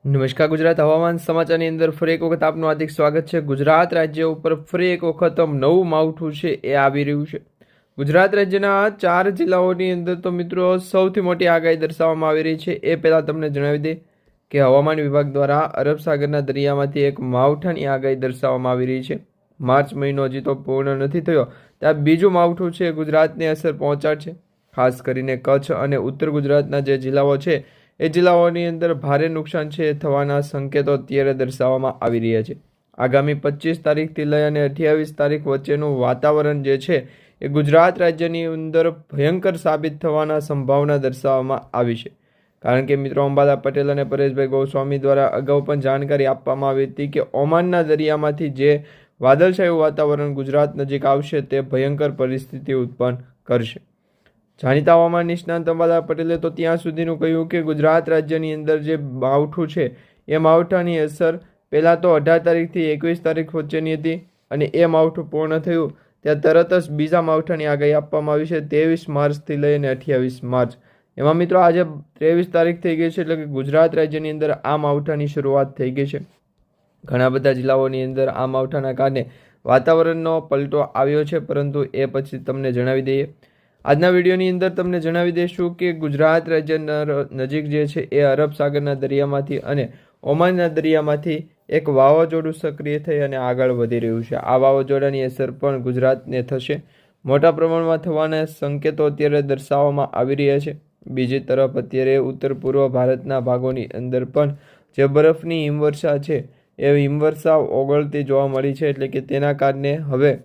નમસ્કાર ગુજરાત હવામાન સમાચારની અંદર ફરી એક વખત આપનું હાર્દિક સ્વાગત છે। ગુજરાત રાજ્ય ઉપર ફરી એક વખત નવું માવઠું છે એ આવી રહ્યું છે। ગુજરાત રાજ્યના 4 જિલ્લાઓની અંદર તો મિત્રો સૌથી મોટી આગાહી દર્શાવવામાં આવી રહી છે। એ પહેલાં તમને જણાવી દે કે હવામાન વિભાગ દ્વારા અરબ સાગરના દરિયામાંથી એક માવઠાની આગાહી દર્શાવવામાં આવી રહી છે। માર્ચ મહિનો હજી તો પૂર્ણ નથી થયો ત્યાં બીજું માવઠું છે ગુજરાતને અસર પહોંચાડશે। ખાસ કરીને કચ્છ અને ઉત્તર ગુજરાતના જે જિલ્લાઓ છે એ જિલ્લાઓની અંદર ભારે નુકસાન છે થવાના સંકેતો અત્યારે દર્શાવવામાં આવી રહ્યા છે। આગામી 25 તારીખથી લઈ અને 28 તારીખ વચ્ચેનું વાતાવરણ જે છે એ ગુજરાત રાજ્યની અંદર ભયંકર સાબિત થવાના સંભાવના દર્શાવવામાં આવી છે। કારણ કે મિત્રો અંબાલા પટેલ અને પરેશભાઈ ગોસ્વામી દ્વારા અગાઉ પણ જાણકારી આપવામાં આવી હતી કે ઓમાનના દરિયામાંથી જે વાદળછાયું વાતાવરણ ગુજરાત નજીક આવશે તે ભયંકર પરિસ્થિતિ ઉત્પન્ન કરશે। જાણીતા હવામાન નિષ્ણાંત અંબાલા પટેલે તો ત્યાં સુધીનું કહ્યું કે ગુજરાત રાજ્યની અંદર જે માવઠું છે એ માવઠાની અસર પહેલાં તો 18 તારીખથી 21 તારીખ વચ્ચેની હતી અને એ માવઠું પૂર્ણ થયું ત્યાં તરત જ બીજા માવઠાની આગાહી આપવામાં આવી છે 23 માર્ચથી લઈને 28 માર્ચ। એમાં મિત્રો આજે 23 તારીખ થઈ ગઈ છે એટલે કે ગુજરાત રાજ્યની અંદર આ માવઠાની શરૂઆત થઈ ગઈ છે। ઘણા બધા જિલ્લાઓની અંદર આ માવઠાના કારણે વાતાવરણનો પલટો આવ્યો છે, પરંતુ એ પછી તમને જણાવી દઈએ। આજના વિડીયોની અંદર તમને જણાવી દઈશું કે ગુજરાત રાજ્યના નજીક જે છે એ અરબ સાગરના દરિયામાંથી અને ઓમાનના દરિયામાંથી એક વાવાઝોડું સક્રિય થઈ અને આગળ વધી રહ્યું છે। આ વાવાઝોડાની અસર પણ ગુજરાતને થશે। મોટા પ્રમાણમાં થવાના સંકેતો અત્યારે દર્શાવવામાં આવી રહ્યા છે। બીજી તરફ અત્યારે ઉત્તર પૂર્વ ભારતના ભાગોની અંદર પણ જે બરફની હિમવર્ષા છે એ હિમવર્ષા ઓગળતી જોવા મળી છે, એટલે કે તેના કારણે હવે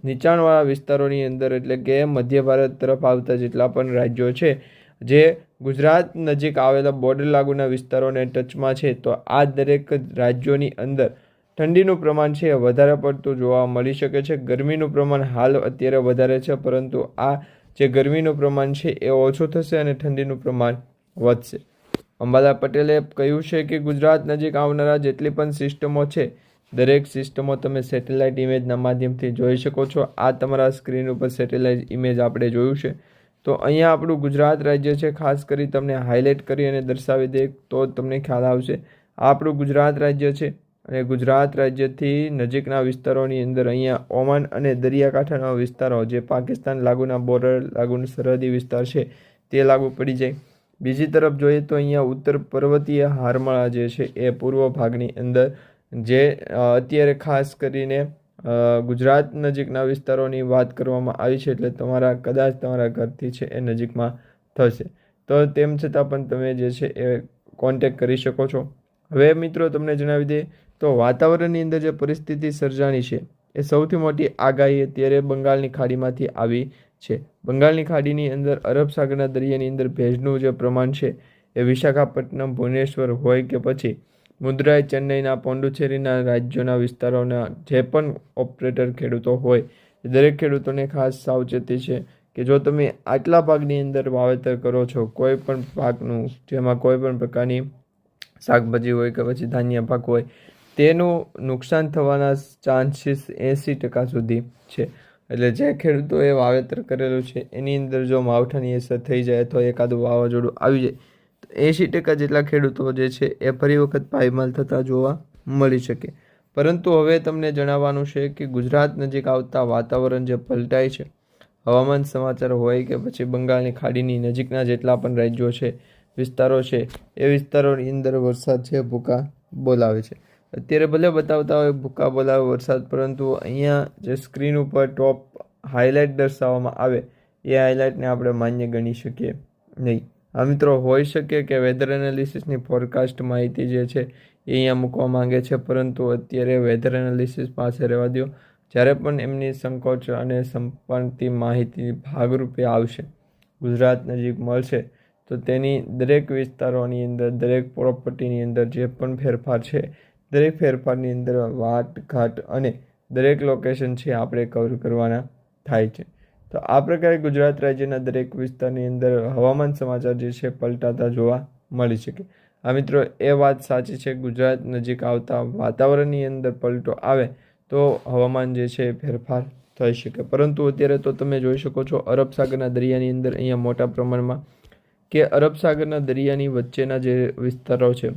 નીચાણવાળા વિસ્તારોની અંદર એટલે કે મધ્ય ભારત તરફ આવતા જેટલા પણ રાજ્યો છે જે ગુજરાત નજીક આવેલા બોર્ડર લાગુના વિસ્તારોને ટચમાં છે, તો આ દરેક રાજ્યોની અંદર ઠંડીનું પ્રમાણ છે વધારે પડતું જોવા મળી શકે છે। ગરમીનું પ્રમાણ હાલ અત્યારે વધારે છે, પરંતુ આ જે ગરમીનું પ્રમાણ છે એ ઓછું થશે અને ઠંડીનું પ્રમાણ વધશે। અંબાલા પટેલે કહ્યું છે કે ગુજરાત નજીક આવનારા જેટલી પણ સિસ્ટમો છે દરેક સિસ્ટમો તમે સેટેલાઇટ ઇમેજના માધ્યમથી જોઈ શકો છો। આ તમારા સ્ક્રીન ઉપર સેટેલાઇટ ઇમેજ આપણે જોયું છે, તો અહીંયા આપણું ગુજરાત રાજ્ય છે, ખાસ કરી તમને હાઇલાઇટ કરી અને દર્શાવી દે તો તમને ખ્યાલ આવશે। આ આપણું ગુજરાત રાજ્ય છે અને ગુજરાત રાજ્યથી નજીકના વિસ્તારોની અંદર અહીંયા ઓમાન અને દરિયાકાંઠાના વિસ્તારો જે પાકિસ્તાન લાગુના બોર્ડર લાગુનો સરહદી વિસ્તાર છે તે લાગુ પડી જાય। બીજી તરફ જોઈએ તો અહીંયા ઉત્તર પર્વતીય હારમાળા જે છે એ પૂર્વ ભાગની અંદર જે અત્યારે ખાસ કરીને ગુજરાત નજીકના વિસ્તારોની વાત કરવામાં આવી છે, એટલે કદાચ તમારા ઘરથી છે એ નજીકમાં થશે, તો તેમ છતાં પણ તમે જે છે એ કોન્ટેક કરી શકો છો। હવે મિત્રો તમને જણાવી દઈએ તો વાતાવરણની અંદર જે પરિસ્થિતિ સર્જાણી છે એ સૌથી મોટી આગાહી અત્યારે બંગાળની ખાડીમાંથી આવી છે। બંગાળની ખાડીની અંદર અરબ સાગરના દરિયાની અંદર ભેજનું જે પ્રમાણ છે એ વિશાખાપટ્ટનમ, ભુવનેશ્વર હોય કે પછી મુદ્રાઈ, ચેન્નઈના, પોંડુચેરીના રાજ્યોના વિસ્તારોના જે પણ ઓપરેટર ખેડૂતો હોય એ દરેક ખેડૂતોને ખાસ સાવચેતી છે કે જો તમે આટલા ભાગની અંદર વાવેતર કરો છો કોઈ પણ પાકનું, જેમાં કોઈ પણ પ્રકારની શાકભાજી હોય કે પછી ધાન્ય પાક હોય, તેનું નુકસાન થવાના ચાન્સીસ 80% સુધી છે। એટલે જે ખેડૂતોએ વાવેતર કરેલું છે એની અંદર જો માવઠાની અસર થઈ જાય તો એકાદું વાવાઝોડું આવી જાય 80% જેટલા ખેડૂતો જે છે એ ફરી વખત પાયમાલ થતા જોવા મળી શકે। પરંતુ હવે તમને જણાવવાનું છે કે ગુજરાત નજીક આવતા વાતાવરણ જે પલટાય છે, હવામાન સમાચાર હોય કે પછી બંગાળની ખાડીની નજીકના જેટલા પણ રાજ્યો છે, વિસ્તારો છે, એ વિસ્તારોની અંદર વરસાદ છે ભૂકા બોલાવે છે। અત્યારે ભલે બતાવતા હોય ભૂકા બોલાવે વરસાદ, પરંતુ અહીંયા જે સ્ક્રીન ઉપર ટોપ હાઇલાઇટ દર્શાવવામાં આવે એ હાઇલાઇટને આપણે માન્ય ગણી શકીએ નહીં। આ મિત્રો હોઈ શકે કે વેધર એનાલિસિસની ફોરકાસ્ટ માહિતી જે છે એ અહીંયા મૂકવા માંગે છે, પરંતુ અત્યારે વેધર એનાલિસિસ પાસે રહેવા દો। જ્યારે પણ એમની સંકોચ અને સંપર્કની માહિતી ભાગરૂપે આવશે, ગુજરાત નજીક મળશે, તો તેની દરેક વિસ્તારોની અંદર, દરેક પ્રોપર્ટીની અંદર જે પણ ફેરફાર છે દરેક ફેરફારની અંદર વાટ ઘાટ અને દરેક લોકેશન છે આપણે કવર કરવાના થાય છે। તો આ પ્રકારે ગુજરાત રાજ્યના દરેક વિસ્તારની અંદર હવામાન સમાચાર જે છે પલટાતા જોવા મળી શકે। આ મિત્રો એ વાત સાચી છે, ગુજરાત નજીક આવતા વાતાવરણની અંદર પલટો આવે તો હવામાન જે છે ફેરફાર થઈ શકે। પરંતુ અત્યારે તો તમે જોઈ શકો છો અરબ સાગરના દરિયાની અંદર અહીંયા મોટા પ્રમાણમાં કે અરબ સાગરના દરિયાની વચ્ચેના જે વિસ્તારો છે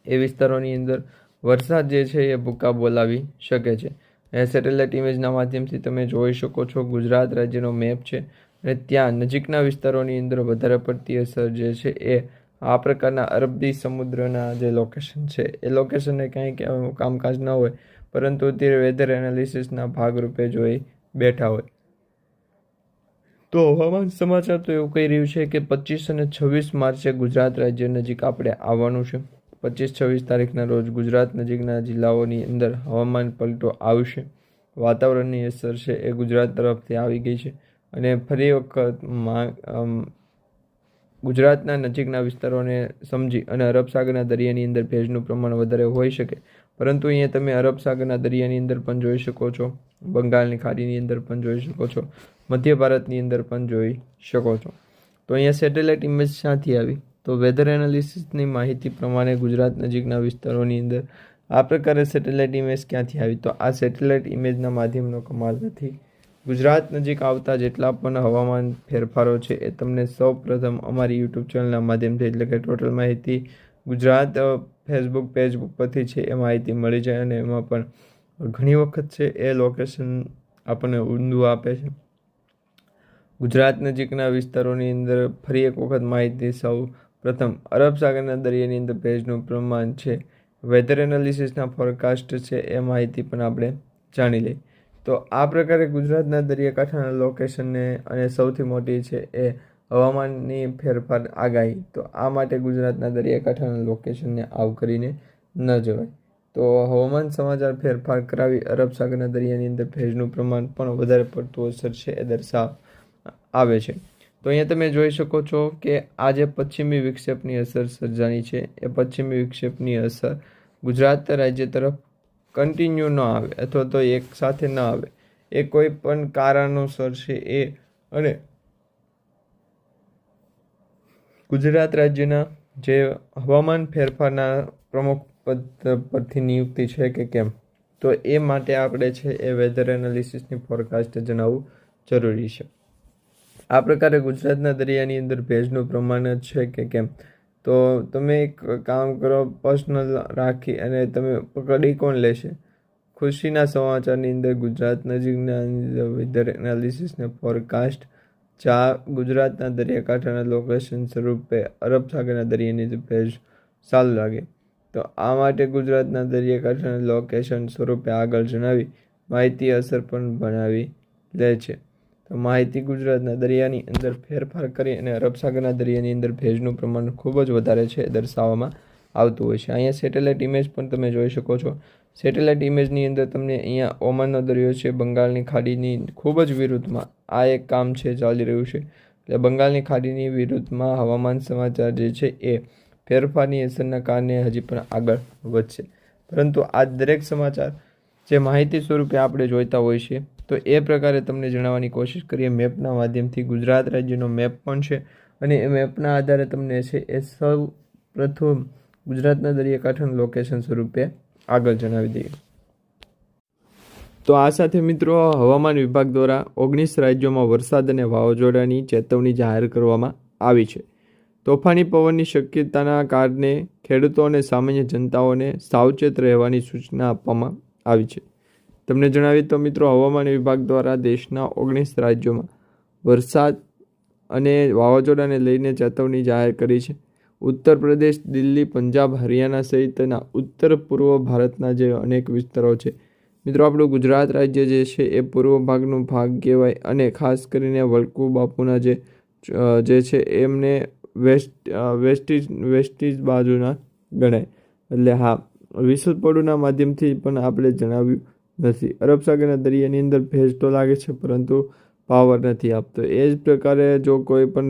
એ વિસ્તારોની અંદર વરસાદ જે છે એ ભૂકા બોલાવી શકે છે. એ સેટેલાઇટ ઇમેજના માધ્યમથી તમે જોઈ શકો છો ગુજરાત રાજ્યનો મેપ છે અને ત્યાં નજીકના વિસ્તારોની અંદર વધારે પડતી અસર જે છે એ આ પ્રકારના અરબી સમુદ્રના જે લોકેશન છે એ લોકેશનને કંઈક કામકાજ ન હોય, પરંતુ તે વેધર એનાલિસિસના ભાગરૂપે જોઈ બેઠા હોય. તો હવામાન સમાચાર તો એવું કહી રહ્યું છે કે 25 અને 26 માર્ચે ગુજરાત રાજ્ય નજીક આપણે આવવાનું છે. 25-26 તારીખના રોજ ગુજરાત નજીકના જિલ્લાઓની અંદર હવામાન પલટો આવશે. વાતાવરણની અસર છે એ ગુજરાત તરફથી આવી ગઈ છે અને ફરી વખત ગુજરાતના નજીકના વિસ્તારોને સમજી અને અરબ સાગરના દરિયાની અંદર ભેજનું પ્રમાણ વધારે હોઈ શકે, પરંતુ અહીંયા તમે અરબ સાગરના દરિયાની અંદર પણ જોઈ શકો છો, બંગાળની ખાડીની અંદર પણ જોઈ શકો છો, મધ્ય ભારતની અંદર પણ જોઈ શકો છો. તો અહીંયા સેટેલાઇટ ઇમેજ ક્યાંથી આવી? તો વેધર એનાલિસિસની માહિતી પ્રમાણે ગુજરાત નજીકના વિસ્તારોની અંદર આ પ્રકારે સેટેલાઇટ ઇમેજ ક્યાંથી આવી? તો આ સેટેલાઇટ ઇમેજના માધ્યમનો કમાલ નથી. ગુજરાત નજીક આવતા જેટલા પણ હવામાન ફેરફારો છે એ તમને સૌ પ્રથમ અમારી યુટ્યુબ ચેનલના માધ્યમથી, એટલે કે ટોટલ માહિતી ગુજરાત ફેસબુક પેજ ઉપરથી છે એ માહિતી મળી જાય, અને એમાં પણ ઘણી વખત છે એ લોકેશન આપણને ઊંધું આપે છે. ગુજરાત નજીકના વિસ્તારોની અંદર ફરી એક વખત માહિતી સૌ પ્રથમ અરબ સાગરના દરિયાની અંદર ભેજનું પ્રમાણ છે, વેધર એનાલિસિસના ફોરકાસ્ટ છે એ માહિતી પણ આપણે જાણી લઈએ. તો આ પ્રકારે ગુજરાતના દરિયાકાંઠાના લોકેશનને અને સૌથી મોટી છે એ હવામાનની ફેરફાર આગાહી. તો આ માટે ગુજરાતના દરિયાકાંઠાના લોકેશનને આવ કરીને ન જવાય. તો હવામાન સમાચાર ફેરફાર કરાવી અરબ સાગરના દરિયાની અંદર ભેજનું પ્રમાણ પણ વધારે પડતું અસર છે એ આવે છે. તો અહીંયા તમે જોઈ શકો છો કે આ જે પશ્ચિમી વિક્ષેપની અસર સર્જાની છે એ પશ્ચિમી વિક્ષેપની અસર ગુજરાત રાજ્ય તરફ કન્ટિન્યુ ન આવે અથવા તો એક સાથે ન આવે, એ કોઈ પણ કારણોસર છે એ, અને ગુજરાત રાજ્યના જે હવામાન ફેરફારના પ્રમુખ પદ પરથી નિયુક્તિ છે કે કેમ, તો એ માટે આપણે છે એ વેધર એનાલિસિસની ફોરકાસ્ટ જણાવવું જરૂરી છે. આ પ્રકારે ગુજરાતના દરિયાની અંદર ભેજનું પ્રમાણ છે કે કેમ, તો તમે એક કામ કરો, પર્સનલ રાખી અને તમે પકડી કોણ લેશે? ખુશીના સમાચારની અંદર ગુજરાત નજીકના વેધર એનાલિસિસને ફોરકાસ્ટ ગુજરાતના દરિયાકાંઠાના લોકેશન સ્વરૂપે અરબ સાગરના દરિયાની ભેજ ચાલુ લાગે. તો આ માટે ગુજરાતના દરિયાકાંઠાના લોકેશન સ્વરૂપે આગળ જણાવી માહિતી અસર પણ બનાવી લે છે. તો માહિતી ગુજરાતના દરિયાની અંદર ફેરફાર કરી અને અરબ સાગરના દરિયાની અંદર ભેજનું પ્રમાણ ખૂબ જ વધારે છે દર્શાવવામાં આવતું હોય છે. અહીંયા સેટેલાઇટ ઇમેજ પણ તમે જોઈ શકો છો. સેટેલાઇટ ઇમેજની અંદર તમને અહીંયા ઓમાનનો દરિયો છે, બંગાળની ખાડીની ખૂબ જ વિરુદ્ધમાં આ એક કામ છે ચાલી રહ્યું છે. એટલે બંગાળની ખાડીની વિરુદ્ધમાં હવામાન સમાચાર જે છે એ ફેરફારની અસરના કારણે હજી પણ આગળ વધશે. પરંતુ આ દરેક સમાચાર જે માહિતી સ્વરૂપે આપણે જોઈતા હોય છે, તો એ પ્રકારે તમને જણાવવાની કોશિશ કરીએ. મેપના માધ્યમથી ગુજરાત રાજ્યનો મેપ પણ છે અને એ મેપના આધારે તમને છે એ સૌ પ્રથમ ગુજરાતના દરિયાકાંઠાનું લોકેશન સ્વરૂપે આગળ જણાવી દઈએ. તો આ સાથે મિત્રો હવામાન વિભાગ દ્વારા 19 રાજ્યોમાં વરસાદ અને વાવાઝોડાની ચેતવણી જાહેર કરવામાં આવી છે. તોફાની પવનની શક્યતાના કારણે ખેડૂતો અને સામાન્ય જનતાઓને સાવચેત રહેવાની સૂચના આપવામાં આવી છે. તમને જણાવીએ તો મિત્રો હવામાન વિભાગ દ્વારા દેશના 19 રાજ્યોમાં વરસાદ અને વાવાઝોડાને લઈને ચેતવણી જાહેર કરી છે. ઉત્તર પ્રદેશ, દિલ્હી, પંજાબ, હરિયાણા સહિતના ઉત્તર પૂર્વ ભારતના જે અનેક વિસ્તારો છે, મિત્રો આપણું ગુજરાત રાજ્ય જે છે એ પૂર્વ ભાગનો ભાગ કહેવાય, અને ખાસ કરીને વળકુ બાપુના જે છે એમને વેસ્ટીજ બાજુના ગણાય. એટલે હા, વિસ્તૃત પડુના માધ્યમથી પણ આપણે જણાવ્યું નથી. અરબ સાગરના દરિયાની અંદર ભેજ તો લાગે છે પરંતુ પાવર નથી આપતો. એ જ પ્રકારે જો કોઈ પણ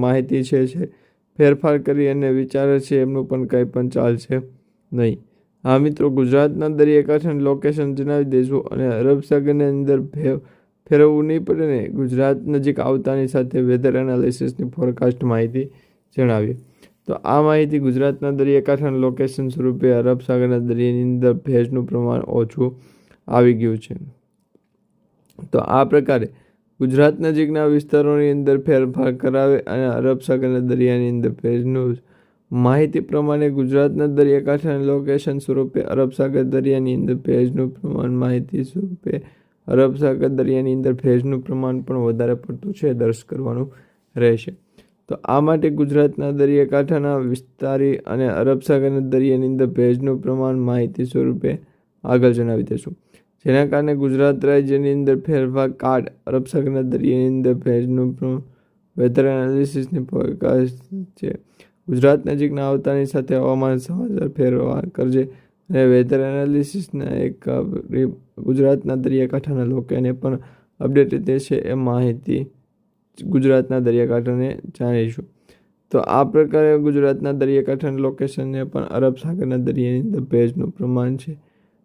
માહિતી છે ફેરફાર કરી અને વિચારે છે એમનું પણ કંઈ પણ ચાલશે નહીં. હા મિત્રો, ગુજરાતના દરિયાકાંઠાનું લોકેશન જણાવી દઈશું અને અરબ સાગરની અંદર ફેરવવું નહીં પડે ને, ગુજરાત નજીક આવતાની સાથે વેધર એનાલિસિસની ફોરકાસ્ટ માહિતી જણાવીએ. તો આ માહિતી ગુજરાતના દરિયાકાંઠાના લોકેશન સ્વરૂપે અરબ સાગરના દરિયાની અંદર ભેજનું પ્રમાણ ઓછું આવી ગયું છે. તો આ પ્રકારે ગુજરાત નજીકના વિસ્તારોની અંદર ફેરફાર કરાવે અને અરબ સાગરના દરિયાની અંદર ભેજનું માહિતી પ્રમાણે ગુજરાતના દરિયાકાંઠાના લોકેશન સ્વરૂપે અરબ સાગર દરિયાની અંદર ભેજનું પ્રમાણ માહિતી સ્વરૂપે અરબ સાગર દરિયાની અંદર ભેજનું પ્રમાણ પણ વધારે પડતું છે દર્જ કરવાનું રહેશે. તો આ માટે ગુજરાતના દરિયાકાંઠાના વિસ્તારી અને અરબ સાગરના દરિયાની અંદર ભેજનું પ્રમાણ માહિતી સ્વરૂપે આગળ જણાવી દઈશું. જેના કારણે ગુજરાત રાજ્યની અંદર ફેરફાર કાર્ડ અરબ સાગરના દરિયાની અંદર ભેજનું વેધર એનાલિસિસની ફોરકાસ્ટ છે. ગુજરાત નજીકના આવતાની સાથે હવામાન સમાચાર ફેરફાર કરજે અને વેધર એનાલિસિસના એક ગુજરાતના દરિયાકાંઠાના લોકોને પણ અપડેટ દેશે એ માહિતી ગુજરાતના દરિયાકાંઠાને જાણીશું. તો આ પ્રકારે ગુજરાતના દરિયાકાંઠાના લોકેશનને પણ અરબ સાગરના દરિયાની અંદર ભેજનું પ્રમાણ છે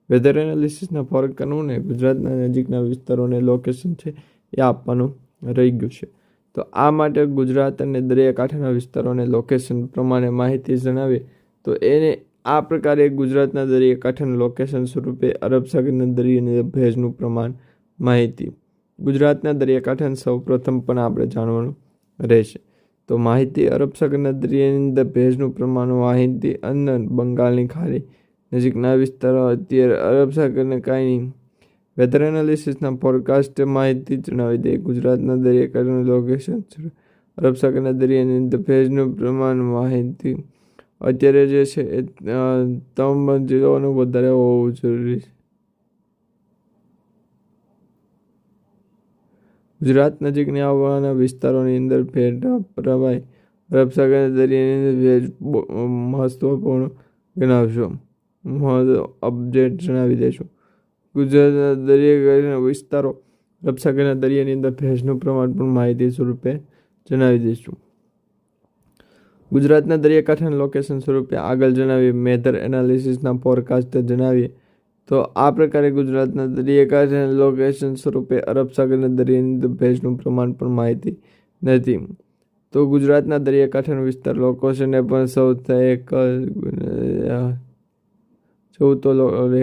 વેધર એનાલિસિસના ફરક કરવું ને ગુજરાતના નજીકના વિસ્તારોને લોકેશન છે એ આપવાનું રહી ગયું છે. તો આ માટે ગુજરાત અને દરિયાકાંઠાના વિસ્તારોને લોકેશન પ્રમાણે માહિતી જણાવી તો એને આ પ્રકારે ગુજરાતના દરિયાકાંઠાના લોકેશન સ્વરૂપે અરબ સાગરના દરિયાની ભેજનું પ્રમાણ માહિતી ગુજરાતના દરિયાકાંઠાને સૌ પ્રથમ પણ આપણે જાણવાનું રહેશે. તો માહિતી અરબ સાગરના દરિયાની અંદર ભેજનું પ્રમાણ માહિતી અંદર બંગાળની ખાડી નજીકના વિસ્તારો અત્યારે અરબ સાગરને કાંઈ વેધર એનાલિસિસના ફોરકાસ્ટ માહિતી જણાવી દે. ગુજરાતના દરિયાકાંઠાનું લોકેશન અરબ સાગરના દરિયાની અંદર ભેજનું પ્રમાણ માહિતી અત્યારે જે છે એ તમામ જિલ્લાઓનું વધારે હોવું જરૂરી છે. ગુજરાત નજીકની આવવાના વિસ્તારોની અંદર ભેજના પ્રવાહ અરબ સાગરના દરિયાની અંદર ભેજ મહત્વપૂર્ણ ગણાવશો અપડેટ જણાવી દઈશું. ગુજરાતના દરિયાકાંઠાના વિસ્તારો અરબ સાગરના દરિયાની અંદર ભેજનું પ્રમાણ પણ માહિતી સ્વરૂપે જણાવી દઈશું. ગુજરાતના દરિયાકાંઠાના લોકેશન સ્વરૂપે આગળ જણાવીએ વેધર એનાલિસિસના ફોરકાસ્ટ જણાવીએ તો આ પ્રકારે ગુજરાતના દરિયાકાંઠાના લોકેશન સ્વરૂપે અરબ સાગરના દરિયાની અંદર ભેજનું પ્રમાણ પણ માહિતી નથી. તો ગુજરાતના દરિયાકાંઠાનો વિસ્તાર લોકેશનને પણ સૌથી એક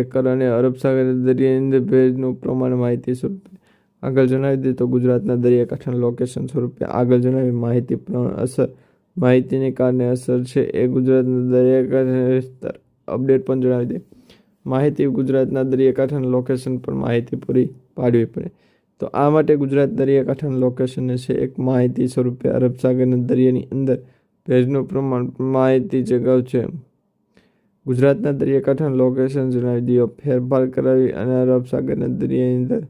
એકર અને અરબ સાગરના દરિયાની અંદર ભેજનું પ્રમાણ માહિતી સ્વરૂપે આગળ જણાવી દે. તો ગુજરાતના દરિયાકાંઠાના લોકેશન સ્વરૂપે આગળ જણાવી માહિતી અસર માહિતીને કારણે અસર છે એ ગુજરાતના દરિયાકાંઠાના વિસ્તાર અપડેટ પણ જણાવી દે. માહિતી ગુજરાતના દરિયાકાંઠાના લોકેશન પર માહિતી પૂરી પાડવી પડે. તો આ માટે ગુજરાત દરિયાકાંઠાના લોકેશનને છે એક માહિતી સ્વરૂપે અરબ સાગરના દરિયાની અંદર ભેજનું પ્રમાણ માહિતી જગાવ છે. ગુજરાતના દરિયાકાંઠાના લોકેશન જણાવી દો ફેરફાર કરાવી અને અરબ સાગરના દરિયાની અંદર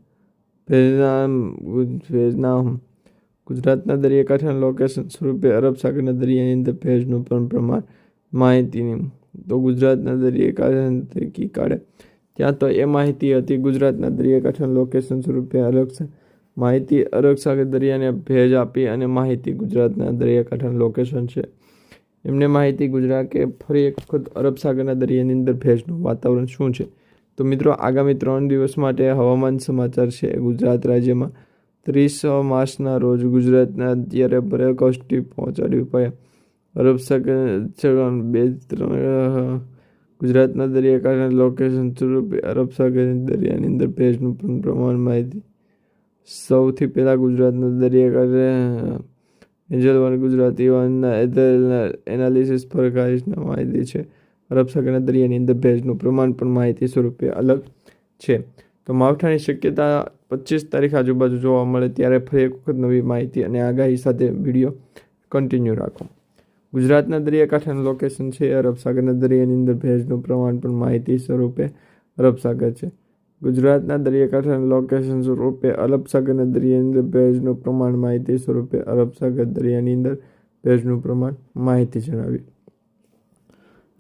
ભેજના ગુજરાતના દરિયાકાંઠાના લોકેશન સ્વરૂપે અરબ સાગરના દરિયાની અંદર ભેજનું પણ પ્રમાણ માહિતીની તો ગુજરાતના દરિયાકાંઠા કી કાઢે ત્યાં તો એ માહિતી હતી ગુજરાતના દરિયાકાંઠાના લોકેશન સ્વરૂપે માહિતી અરબ સાગર દરિયાને ભેજ આપી અને માહિતી ગુજરાતના દરિયાકાંઠાનું લોકેશન છે એમને માહિતી ગુજરાત કે ફરી એક વખત અરબ સાગરના દરિયાની અંદર ભેજનું વાતાવરણ શું છે. તો મિત્રો આગામી 3 દિવસ માટે હવામાન સમાચાર છે ગુજરાત રાજ્યમાં 30 માર્ચના રોજ ગુજરાતના અત્યારે બ્રેકઓસ્ટી પહોંચાડવી પડે અરબ સાગર ગુજરાતના દરિયાકાંઠાના લોકેશન સ્વરૂપે અરબ સાગરની દરિયાની અંદર ભેજનું પ્રમાણ માહિતી સૌથી પહેલાં ગુજરાતના દરિયાકાંઠે એન્જલ ગુજરાતી વાનના એનાલિસિસ પર માહિતી છે અરબ સાગરના દરિયાની અંદર ભેજનું પ્રમાણ પણ માહિતી સ્વરૂપે અલગ છે. તો માવઠાની શક્યતા 25 તારીખ આજુબાજુ જોવા મળે ત્યારે ફરી એક વખત નવી માહિતી અને આગાહી સાથે વિડીયો કન્ટિન્યુ રાખો. ગુજરાતના દરિયાકાંઠાનું લોકેશન છે અરબ સાગરના દરિયાની અંદર ભેજનું પ્રમાણ પણ માહિતી સ્વરૂપે અરબ સાગર છે. ગુજરાતના દરિયાકાંઠાના લોકેશન સ્વરૂપે અરબ સાગરના દરિયાની અંદર ભેજનું પ્રમાણ માહિતી સ્વરૂપે અરબ સાગર દરિયાની અંદર ભેજનું પ્રમાણ માહિતી જણાવી.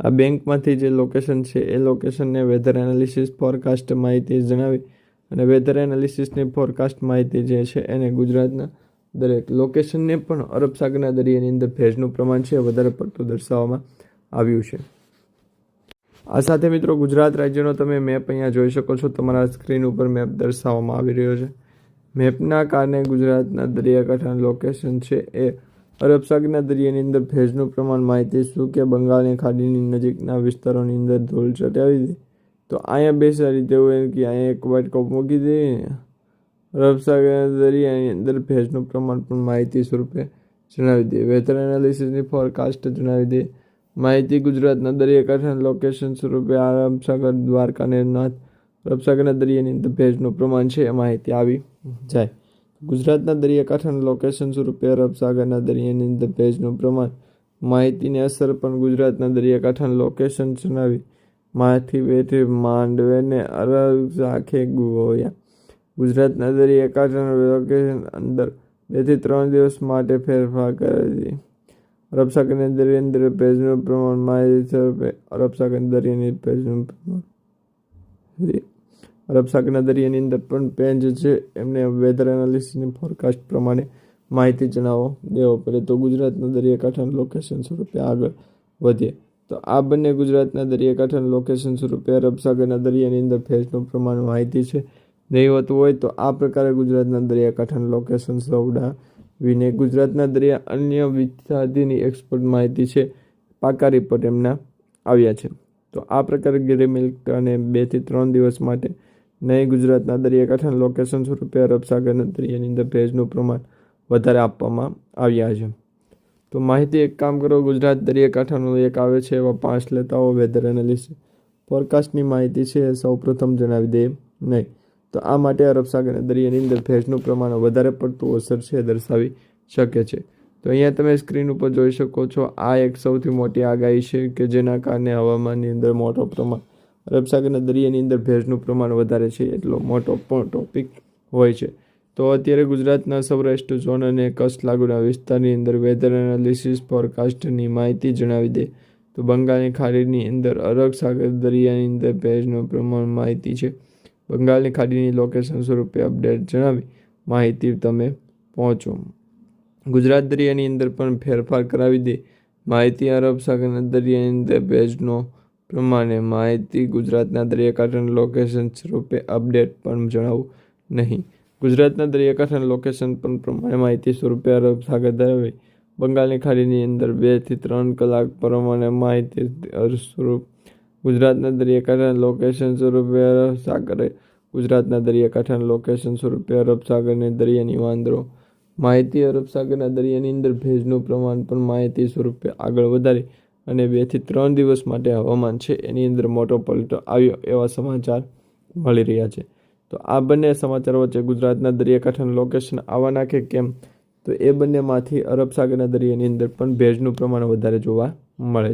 આ બેંકમાંથી જે લોકેશન છે એ લોકેશનને વેધર એનાલિસિસ ફોરકાસ્ટ માહિતી જણાવી અને વેધર એનાલિસિસની ફોરકાસ્ટ માહિતી જે છે એને ગુજરાતના દરેક લોકેશનને પણ અરબ સાગરના દરિયાની અંદર ભેજનું પ્રમાણ છે વધારે પડતું દર્શાવવામાં આવ્યું છે. આ સાથે મિત્રો ગુજરાત રાજ્યનો તમે મેપ અહીંયા જોઈ શકો છો. તમારા સ્ક્રીન ઉપર મેપ દર્શાવવામાં આવી રહ્યો છે. મેપના કારણે ગુજરાતના દરિયાકાંઠાનું લોકેશન છે એ અરબ સાગરના દરિયાની અંદર ભેજનું પ્રમાણ માહિતી શું કે બંગાળની ખાડીની નજીકના વિસ્તારોની અંદર ધૂળ ચટાવી દે તો અહીંયા બેસાડી દેવું એમ કે અહીંયા એક વાઇટ કપ મૂકી દઈએ અરબ સાગરના દરિયાની અંદર ભેજનું પ્રમાણ પણ માહિતી સ્વરૂપે જણાવી દે. વેધર એનાલિસિસની ફોરકાસ્ટ જણાવી દે માહિતી ગુજરાતના દરિયાકાંઠાના લોકેશન સ્વરૂપે અરબ સાગર, દ્વારકા અને નાથ અરબ સાગરના દરિયાની અંદર ભેજનું પ્રમાણ છે એ માહિતી આવી જાય. ગુજરાતના દરિયાકાંઠાના લોકેશન સ્વરૂપે અરબ સાગરના દરિયાની અંદર ભેજનું પ્રમાણ માહિતીની અસર પણ ગુજરાતના દરિયાકાંઠાના લોકેશન જણાવી. માથી બેથી માંડવેને અરબ સાખે ગોયા. ગુજરાતના દરિયાકાંઠાના લોકેશન અંદર 2 થી 3 દિવસ માટે ફેરફાર કરેલી. અરબ સાગરના દરિયાની અંદર ભેજનું પ્રમાણ માહિતી સ્વરૂપે અરબ સાગરના દરિયાની ભેજનું પ્રમાણ અરબ સાગરના દરિયાની અંદર પણ ભેજ છે એમને વેધર એનાલિસિસની ફોરકાસ્ટ પ્રમાણે માહિતી જણાવો દેવો પડે. તો ગુજરાતના દરિયાકાંઠાના લોકેશન સ્વરૂપે આગળ વધીએ તો આ બંને ગુજરાતના દરિયાકાંઠાના લોકેશન સ્વરૂપે અરબ સાગરના દરિયાની અંદર ભેજનું પ્રમાણ માહિતી છે નહીવતું હોય તો આ પ્રકારે ગુજરાતના દરિયાકાંઠાના લોકેશન સવડાવીને ગુજરાતના દરિયા અન્ય વિદ્યાર્થીની એક્સપર્ટ માહિતી છે પાકા રિપોર્ટ એમના આવ્યા છે. તો આ પ્રકારે ગિરિમિલ્ક અને 2 થી 3 દિવસ માટે નહીં ગુજરાતના દરિયાકાંઠાના લોકેશન સ્વરૂપે અરબ સાગરના દરિયાની અંદર ભેજનું પ્રમાણ વધારે આપવામાં આવ્યા છે. તો માહિતી એક કામ કરો, ગુજરાત દરિયાકાંઠાનું એક આવે છે એવા 5 લેતા હો વેધર એનાલિસિસ ફોરકાસ્ટની માહિતી છે સૌ પ્રથમ જણાવી દે નહીં. તો આ માટે અરબ સાગરના દરિયાની અંદર ભેજનું પ્રમાણ વધારે પડતું અસર છે દર્શાવી શકે છે. તો અહીંયા તમે સ્ક્રીન ઉપર જોઈ શકો છો આ એક સૌથી મોટી આગાહી છે કે જેના કારણે હવામાનની અંદર મોટો પ્રમાણ અરબ સાગરના દરિયાની અંદર ભેજનું પ્રમાણ વધારે છે એટલો મોટો પણ ટોપિક હોય છે. તો અત્યારે ગુજરાતના સૌરાષ્ટ્ર ઝોન અને કચ્છ લાગુના વિસ્તારની અંદર વેધર એનાલિસિસ ફોરકાસ્ટની માહિતી જણાવી દે. તો બંગાળની ખાડીની અંદર અરબ સાગર દરિયાની અંદર ભેજનું પ્રમાણ માહિતી છે. બંગાળની ખાડીની લોકેશન સ્વરૂપે અપડેટ જણાવી માહિતી તમે પહોંચો. ગુજરાત દરિયાની અંદર પણ ફેરફાર કરાવી દે માહિતી અરબ સાગરના દરિયાની અંદર ભેજનો પ્રમાણે માહિતી ગુજરાતના દરિયાકાંઠાના લોકેશન સ્વરૂપે અપડેટ પણ જણાવવું નહીં. ગુજરાતના દરિયાકાંઠાના લોકેશન પણ પ્રમાણે માહિતી સ્વરૂપે અરબ સાગર ધરાવી બંગાળની ખાડીની અંદર 2 થી 3 કલાક પ્રમાણે માહિતી સ્વરૂપ ગુજરાતના દરિયાકાંઠાના લોકેશન સ્વરૂપે અરબ સાગરે ગુજરાતના દરિયાકાંઠાના લોકેશન સ્વરૂપે અરબ સાગરની દરિયાની વાંદરો માહિતી અરબ સાગરના દરિયાની અંદર ભેજનું પ્રમાણ પણ માહિતી સ્વરૂપે આગળ વધારી અને 2 થી 3 દિવસ માટે હવામાન છે એની અંદર મોટો પલટો આવ્યો એવા સમાચાર મળી રહ્યા છે. તો આ બંને સમાચાર વચ્ચે ગુજરાતના દરિયાકાંઠાનું લોકેશન આવવાના કે કેમ તો એ બંનેમાંથી અરબ સાગરના દરિયાની અંદર પણ ભેજનું પ્રમાણ વધારે જોવા મળે છે.